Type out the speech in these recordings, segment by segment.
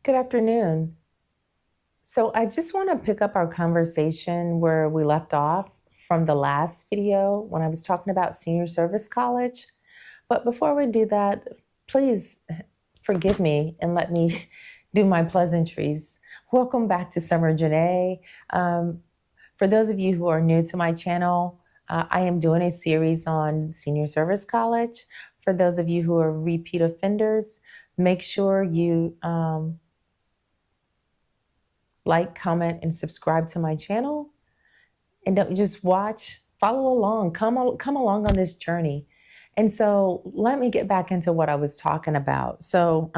Good afternoon. So I just want to pick up our conversation where we left off from the last video when I was talking about senior service college. But before we do that, please forgive me and let me do my pleasantries. Welcome back to Summer Janae. For those of you who are new to my channel, I am doing a series on senior service college. For those of you who are repeat offenders, make sure you like, comment, and subscribe to my channel. And don't just watch, follow along, come along on this journey. And so let me get back into what I was talking about. So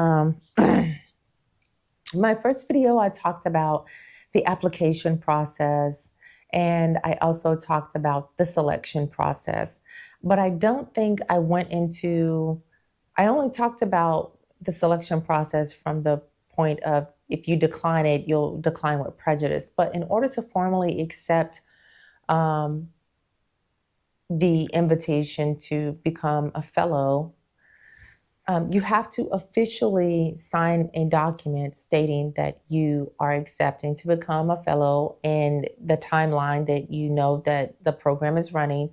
my first video, I talked about the application process, and I also talked about the selection process. But I don't think I I only talked about the selection process from the point of if you decline it, you'll decline with prejudice. But in order to formally accept the invitation to become a fellow, you have to officially sign a document stating that you are accepting to become a fellow and the timeline that you know that the program is running.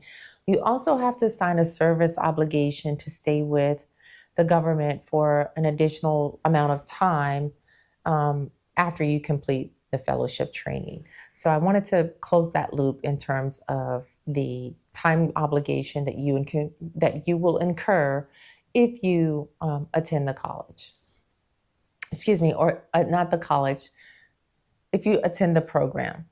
You also have to sign a service obligation to stay with the government for an additional amount of time after you complete the fellowship training. So I wanted to close that loop in terms of the time obligation that you will incur if you attend the college. Excuse me, or not the college, if you attend the program.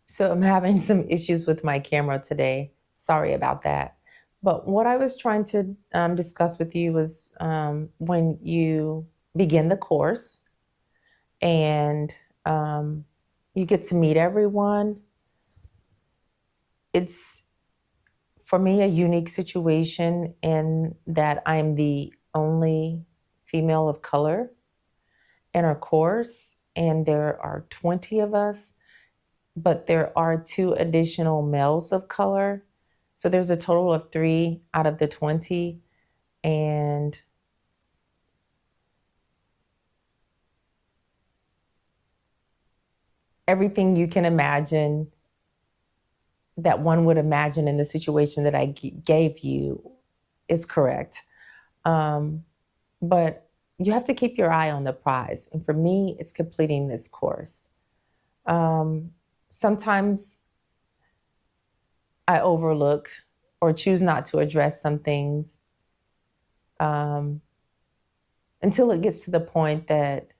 So I'm having some issues with my camera today. Sorry about that. But what I was trying to discuss with you was when you begin the course and you get to meet everyone. It's, for me, a unique situation in that I'm the only female of color in our course, and there are 20 of us, but there are 2 additional males of color. So there's a total of 3 out of the 20, and everything you can imagine that one would imagine in the situation that I gave you is correct. But you have to keep your eye on the prize. And for me, it's completing this course. Sometimes I overlook or choose not to address some things until it gets to the point that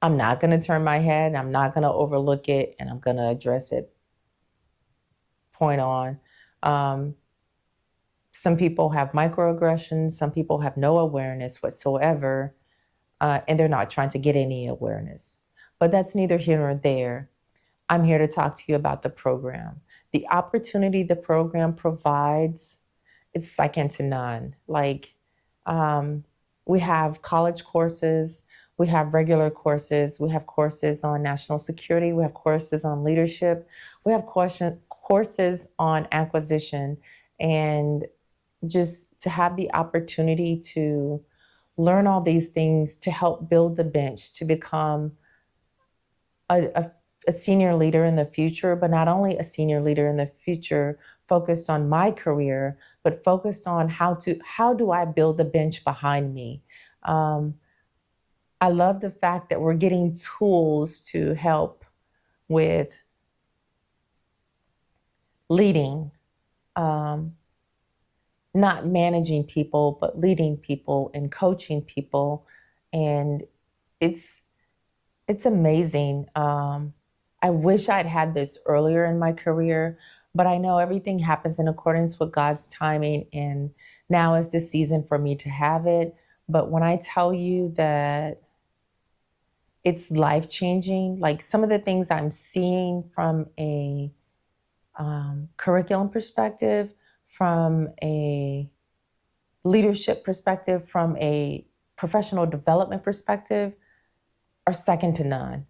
I'm not going to turn my head, I'm not going to overlook it, and I'm going to address it point on. Some people have microaggressions, some people have no awareness whatsoever, and they're not trying to get any awareness. But that's neither here nor there. I'm here to talk to you about the program. The opportunity the program provides, it's second to none. Like, we have college courses, we have regular courses, we have courses on national security, we have courses on leadership, we have courses on acquisition, and just to have the opportunity to learn all these things to help build the bench to become a senior leader in the future, but not only a senior leader in the future focused on my career, but focused on how do I build the bench behind me. I love the fact that we're getting tools to help with leading, not managing people, but leading people and coaching people. And it's amazing. I wish I'd had this earlier in my career, but I know everything happens in accordance with God's timing, and now is the season for me to have it. But when I tell you that it's life-changing, like some of the things I'm seeing from a curriculum perspective, from a leadership perspective, from a professional development perspective, are second to none.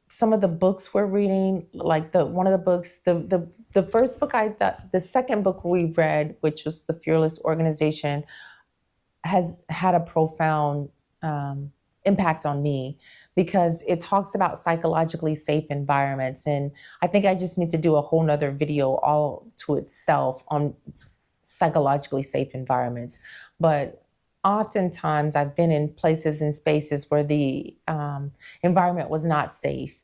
Some of the books we're reading, like one of the books, the first book the second book we read, which was The Fearless Organization, has had a profound impact on me, because it talks about psychologically safe environments. And I think I just need to do a whole nother video all to itself on psychologically safe environments. But oftentimes I've been in places and spaces where the environment was not safe,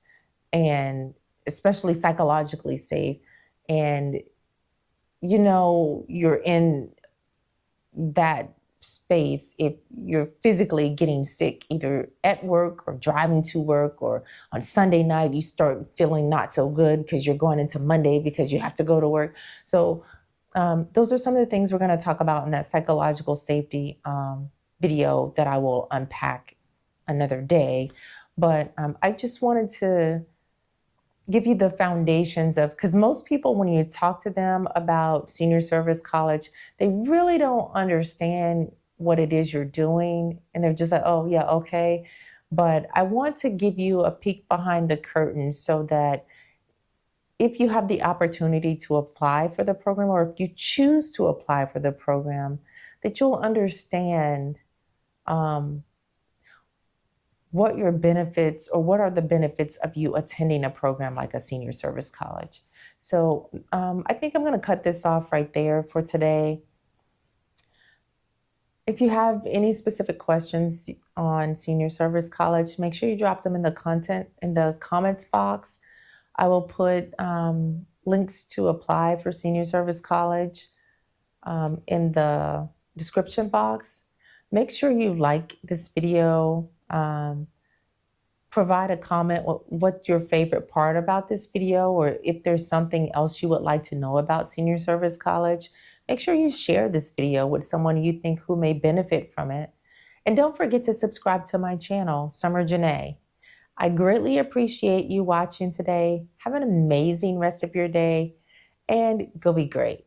and especially psychologically safe. And you're in that space if you're physically getting sick, either at work or driving to work, or on Sunday night you start feeling not so good because you're going into Monday because you have to go to work. So those are some of the things we're going to talk about in that psychological safety video that I will unpack another day. But I just wanted to give you the foundations of, because most people, when you talk to them about senior service college, they really don't understand what it is you're doing. And they're just like, oh, yeah, okay. But I want to give you a peek behind the curtain so that if you have the opportunity to apply for the program, or if you choose to apply for the program, that you'll understand what your benefits, or what are the benefits of you attending a program like a senior service college. So I think I'm going to cut this off right there for today. If you have any specific questions on senior service college, make sure you drop them in the comments box. I will put links to apply for senior service college in the description box. Make sure you like this video. Provide a comment what's your favorite part about this video, or if there's something else you would like to know about senior service college. Make sure you share this video with someone you think who may benefit from it. And don't forget to subscribe to my channel, Summer Janae. I greatly appreciate you watching today. Have an amazing rest of your day, and go be great.